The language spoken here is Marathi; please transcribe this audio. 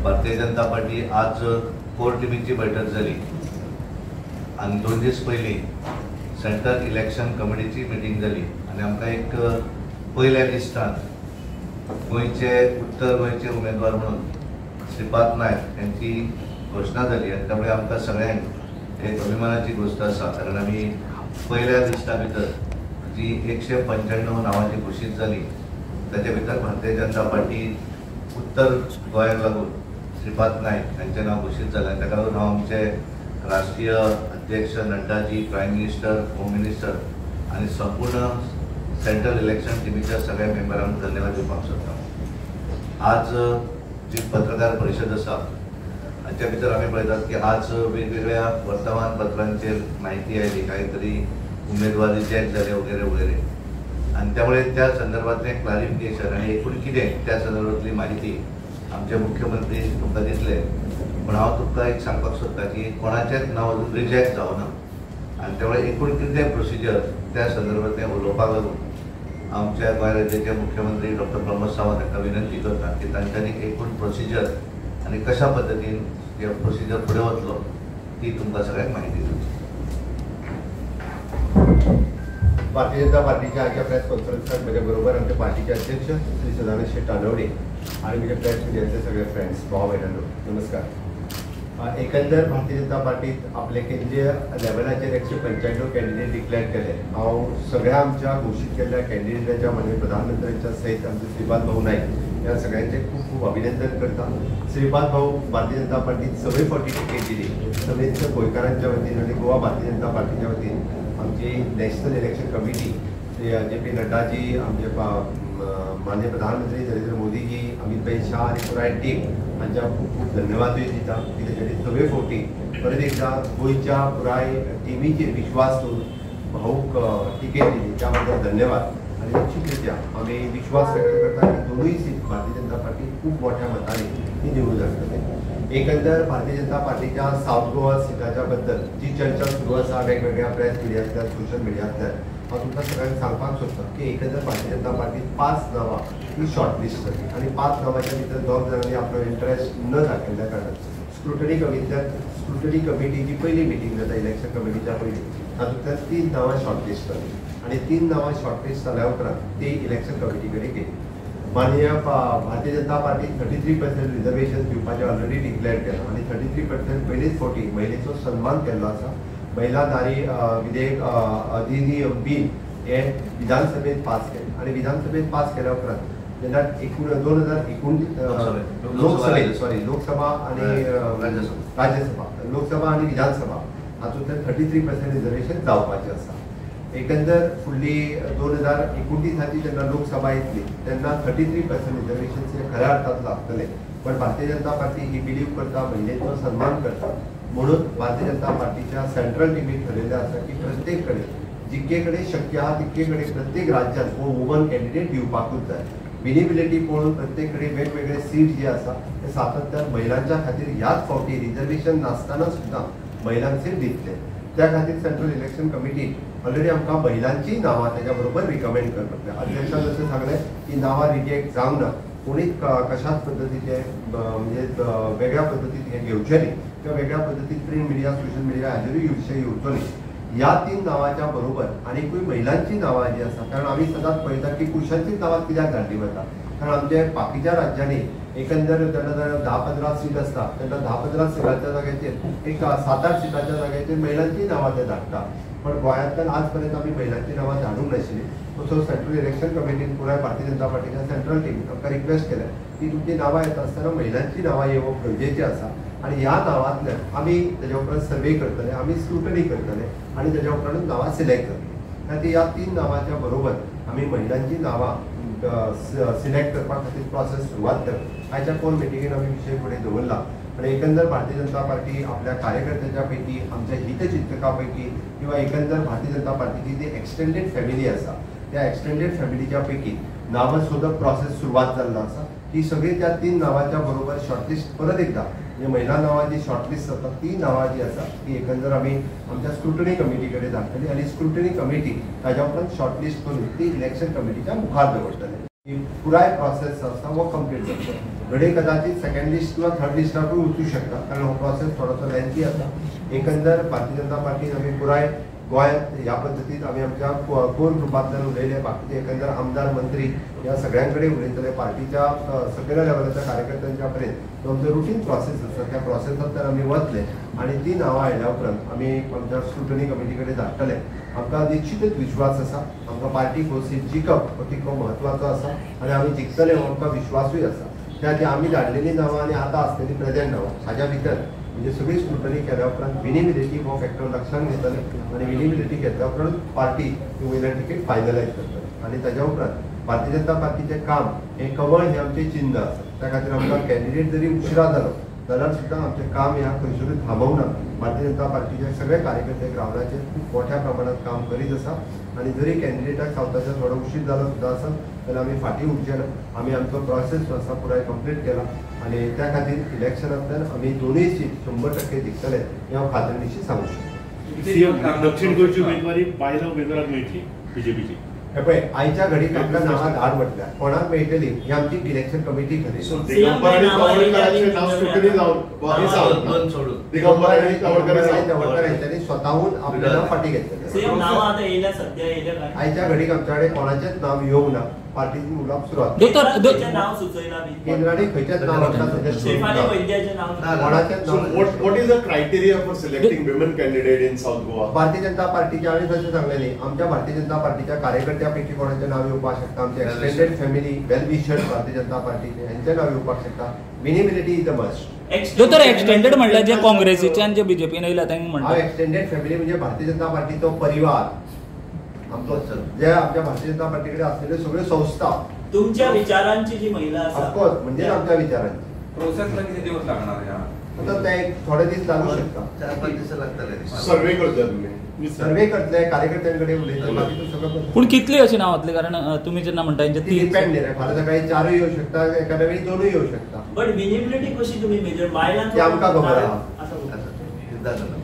भारतीय जनता पार्टी आज कोर टीमीची बैठक झाली आणि 2 दिवस पयलीं सेंट्रल इलेक्शन कमिटीची मीटिंग झाली आणि आमकां एक पयल्या लिस्टान गोंयचे उत्तर गोंयचे उमेदवार म्हणून श्रीपाद नायक यांची घोषणा झाली आणि त्यामुळे आमकां सगळ्यांक एक अभिमानाची गोष्ट आसा कारण आमी पयल्या लिस्टा भितर जी 195 नावांची घोषित झाली त्याच्या भितर भारतीय जनता पार्टी उत्तर गोंयाक लागून श्रीपाद नायक यांचें नाव घोषित जालें ताका लागून हांव आमचे राष्ट्रीय अध्यक्ष Naddaji, prime minister, home minister आणि संपूर्ण सेंट्रल इलेक्शन टीमीच्या सगळ्या मेंबरांक धन्यवाद दिवपाक सोदता। आज जी पत्रकार परिशद आसा हाच्या भितर आमी पळयतात की आज वेगवेगळ्या वर्तमानपत्रांचेर माहिती आयली काहीतरी उमेदवार रिजेक्ट झाले वगैरे वगैरे आणि त्यामुळे त्या संदर्भातले क्लॅरिफिकेशन आणि एकूण कितें त्या संदर्भातली माहिती आमचे मुख्यमंत्री तुमकां दितले पण हांव तुमकां एक सांगपाक सोदता की कोणाचेंच नांव अजून रिजेक्ट जावना आणि त्यामुळे एकूण कितें प्रोसिजर त्या संदर्भातलें उलोवपाक लागून आमच्या गोंय राज्याचे मुख्यमंत्री डॉक्टर प्रमोद सावंत हांकां विनंती करता की तांच्यांनी एकूण प्रोसिजर आणि कशा पद्धतीन हे प्रोसिजर फुडें वतलो ती तुमकां सगळ्यांक म्हायती दिवची। भारतीय जनता पार्टीच्या आजच्या प्रेस कॉन्फरन्सात माझ्या बरोबर आमच्या पार्टीचे अध्यक्ष श्री सदानंद शेठ तानवडे आणि माझ्या प्रेस मिडियाचे सगळे फ्रेंड्स भाव बहिणांनो नमस्कार। एकंदर भारतीय जनता पार्टीत आपले केंद्रीय लेवलाचेर 195 कॅन्डिडेट डिक्लेअर केले। हांव सगळ्या आमच्या घोषित केलेल्या कॅन्डिडेटांच्या माननीय प्रधानमंत्र्यांच्या सहित आमचे श्रीपाद भाऊ नायक या सगळ्यांचे खूप खूप अभिनंदन करता। श्रीपाद भाऊ भारतीय जनता पार्टीत 7 फावटी तिकेट दिली समेत गोंयकारांच्या वतीन आणि गोवा भारतीय जनता पार्टीच्या वतीन आमची national election committee J P. Naddaji, आमचे माननीय प्रधानमंत्री नरेंद्र मोदीजी, अमित भाई शाह आणि पुराय टीम हांच्या खूप खूप धन्यवादूय दिता की तेच्यानी 7 फावटी परत एकदा गोंयच्या पुराय टिमीचेर विश्वास दवरून भाऊक तिकेट दिली त्याबद्दल धन्यवाद। आणि निश्चितरित्या आम्ही विश्वास व्यक्त करता की दोनूय सीट भारतीय जनता पार्टी खूप मोठ्या मताने ती निवडून जातली। एकंदर भारतीय जनता पार्टीच्या साऊथ गोवा सिटाच्या बद्दल जी चर्चा सुरू आसा वेगवेगळ्या प्रेस मिडियांतल्यान सोशल मिडियांतल्यान हांव तुमकां सगळ्यांक सांगपाक सोदता की एकंदर भारतीय जनता पार्टीत 5 नांवां ही शॉर्टलिस्ट जाली आणि 5 नांवांच्या भितर 2 जाणांनी आपलो इंटरेस्ट न दाखयल्ल्या कारणान स्क्रुटनी कमिटीची पहिली मिटींग जाता इलेक्शन कमिटीच्या पयलीं तातूंतल्यान 3 नांवां शॉर्टलिस्ट जाली आणि 3 नांवां शॉर्टलिस्ट जाल्या उपरांत ती इलेक्शन कमिटी कडेन गेली। माननीय भारतीय जनता पार्टी 33% रिजर्वेशन दिवपाचें ऑलरेडी डिक्लेअर केलां आणि 33% पयलीच फावटी महिलेचो सन्मान केल्लो आसा। महिला नारी विधेयक अधिनियम बिल हे विधानसभेत पास केलें आणि विधानसभेत पास केल्या उपरांत जेन्ना 2019 लोकसभा आणि राज्यसभा लोकसभा आणि विधानसभा हातूंतल्यान 33% रिजर्वेशन जावपाचें आसा। एकंदर फुडली 2029 हाची जेन्ना लोकसभा येतली तेन्ना 33% रिजर्वेशन हे खऱ्या अर्थात लागतले पण भारतीय जनता पार्टी ही बिलीव करता महिलेचो सन्मान करता म्हणून भारतीय जनता पार्टीच्या सेंट्रल टीमीत ठरयल्लें आसा की प्रत्येक कडेन जितके कडेन शक्य आहा तितके कडेन प्रत्येक राज्यांत हो वुमन कॅन्डिडेट दिवपाकूच जाय। विजिबिलिटी पळोवन प्रत्येक कडेन वेगवेगळे सीट जे आसा ते सातत्यान महिलांच्या खातीर ह्याच फावटी रिजर्वेशन नासतना सुद्दां महिलांक सीट दितले। त्या खातीर सेंट्रल इलेक्शन कमिटी ऑलरेडी आमकां महिलांची नांवां तेच्या बरोबर रिकमेंड करपाक अध्यक्षान जशें सांगलें की नांवां रिजेक्ट जावंक ना कोणीच कशाच पद्धतीचे म्हणजे वेगळ्या पद्धतीन हे घेवचे न्ही किंवा वेगळ्या पद्धतीन प्रिंट मिडिया सोशल मिडिया हाजेरूय विशय येवचो न्ही। ह्या 3 नांवांच्या बरोबर आनीकूय महिलांची नांवां जी आसा कारण आमी सदांच पळयता की पुरुशांचीच नांवां कित्याक धाडली वता कारण आमच्या बाकीच्या राज्यांनी एकंदर जेन्ना 10-15 सीट आसता तेन्ना 10-15 सिटाच्या जाग्याचेर एक 7-8 सिटाच्या जाग्याचेर महिलांची नांवां ते धाडटा पण गोंयांतल्यान आज पर्यंत आमी महिलांची नांवां धाडूंक नाशिल्ली। सो सेंट्रल इलेक्शन कमिटीन पुराय भारतीय जनता पार्टीच्या सेंट्रल टीमीन आमकां रिक्वेस्ट केल्या की तुमची नांवां येता आसतना महिलांची नांवां येवप गरजेचें आसा आणि ह्या नांवांतल्यान आमी तेच्या उपरांत सर्वे करतले आमी स्क्रुटनी करतले आणि तेच्या उपरांत नांवां सिलेक्ट करतले। खातीर ह्या 3 नांवांच्या बरोबर आमी महिलांची नांवां सिलेक्ट करपा खातीर प्रोसेस सुरवात केला। आयच्या कोर मिटिंगेन आमी विशय फुडें दवरला आणि एकंदर भारतीय जनता पार्टी आपल्या कार्यकर्त्यांच्या पैकी आमच्या हितचिंतकां पैकी किंवा एकंदर भारतीय जनता पार्टीची जी एक्सटेंडेड फॅमिली आसा त्या एक्सटेंडेड फॅमिलीच्या पैकी नांवां सोदप प्रोसेस सुरवात जाल्लो आसा। ही सगळी त्या 3 नांवांच्या बरोबर शॉर्टलिस्ट परत एकदा म्हणजे महिला नांवां जी शॉर्टलिस्ट जाता ती नांवां जी आसा ती एकंदर आमी आमच्या स्क्रुटनी कमिटी कडेन धाडटली आणि स्क्रुटनी कमिटी ताच्या उपरांत शॉर्टलिस्ट करून ती इलेक्शन कमिटीच्या मुखार दवरतली। पुराय प्रोसेस आसा वो कंप्लीट जाता. घडये कदाचित सेकंड लिस्ट किंवा थर्ड लिस्टाकूय वचूं शकता कारण हो प्रोसेस थोडोसो लेंथी आसा. एकंदर भारतीय जनता पार्टीन आमी पुराय गोंयांत ह्या पद्दतीन आमी आमच्या कोर ग्रुपांतल्यान उलयले. बाकीचे एकंदर आमदार मंत्री ह्या सगळ्यां कडेन उलयतले. पार्टीच्या सगळ्या लेवलाच्या कार्यकर्त्यांच्या पर्यंत आमचो रुटीन प्रोसेस आसा त्या प्रोसेसांतल्यान आमी वतले आनी ती नांवां आयल्या उपरांत आमी आमच्या स्क्रुटनी कमिटी कडेन धाडटले. आमकां निश्चितच विश्वास आसा आमकां पार्टी हो सीट जिखप हो तितको म्हत्वाचो आसा आनी आमी जिखतले हो आमकां विश्वासूय आसा. त्या खातीर आमी धाडलेलीं नांवां आनी आतां आसलेलीं प्रेजेंट नांवां हाज्या भितर म्हणजे सगळी स्क्रुटनी केल्या उपरांत विनिमिलिटी हो फॅक्टर लक्षांत घेतले आनी विनिमिलिटी घेतल्या उपरांत पार्टी वयल्यान टिकेट फायनलायज करतली आनी ताच्या उपरांत भारतीय जनता पार्टीचें काम हें कमळ हें आमचें चिन्ह आसा. त्या खातीर आमकां कॅन्डिडेट जरी उशिरा जालो जाल्यार सुद्दां आमचें काम ह्या खंयसरूय थांबवना. भारतीय जनता पार्टीचे सगळे कार्यकर्ते ग्रावंडाचेर खूब मोठ्या प्रमाणात काम करीत आसा आनी जरी कॅन्डिडेटाक सावताचो थोडो उशीर जालो सुद्दां आसा जाल्यार आमी फाटीं उरचे ना. आमी आमचो प्रोसेस जो आसा पुराय कंप्लीट केला आनी त्या खातीर इलेक्शनांतल्यान आमी दोनूय सीट 100% जिखतले हें हांव खात्रीनिशी सांगू शकता. दक्षिण गोंयची उमेदवारी बायलां उमेदवाराक मेळटली बीजेपीची. हे पळय आयच्या घडीक आमकां नांवां धाड म्हटल्यार कोणाक मेळटली ही आमची इलेक्शन कमिटी सो ठरयतली. दिगंबर आणि तवडकरांचे नाव स्क्रुटनी दोन सोडून दिगंबर आणि तवडकर यांच्यानी स्वतःहून आपलें नांव फाटीं घेतलेलें. नावां आतां येयल्या सध्या येयल्या काय आयच्या घडीक आमच्या कडेन कोणाचेंच नांव येवंक ना. पार्टीची उलोवप सुरवात केंद्राचें नाव सुचयलां बी. केंद्रांनी खंयचेच नांव आमकां सध्या शेफाली सुचोवंक ना. वैद्याचें नाव कोणाचेंच So नांव what is the criteria for selecting women candidate in South Goa? Bharatiya Janata पार्टीच्या हांवें जशें सांगलेली आमच्या भारतीय जनता पार्टीच्या कार्यकर्त्या पैकी कोणाचें नांव येवपाक शकता. आमचे extended family well wisher Bharatiya Janata पार्टीचे हेंचें नांव येवपाक शकता. विनिमिलिटी इज द मस्ट. दोतोर एक्सटेंडेड म्हणल्यार जे काँग्रेसीच्यान जे बीजेपीन येयला तांकां हांव म्हणटा एक्सटेंडेड फॅमिली म्हणजे भारतीय जनता पार्टीचो परिवार आमचो जे आमच्या भारतीय जनता पार्टी कडेन आसलेल्यो सगळ्यो संस्था तुमच्या विचारांची जी महिला आसा ऑफकोर्स म्हणजे आमच्या विचारांची. प्रोसेसला किती दिवस लागणार या आता ते एक थोडे दीस लागू शकता. 4-5 दिवस लागतले. सर्वे करता तुम्ही सर्वे करतले कार्यकर्त्यांकडे उलयतले बाकी तो सगळं पूण कितली अशी नांवातली कारण तुमी जेन्ना म्हणटा तेंचे ती तीन डिपेंड रे फाल्यां सकाळी 4 येऊ शकता एखाद्या वेळी 2 येऊ शकता. बट विनिबिलिटी कशी तुम्ही मेजर बायलांक ते आमकां खबर आहा. असं सिद्धांत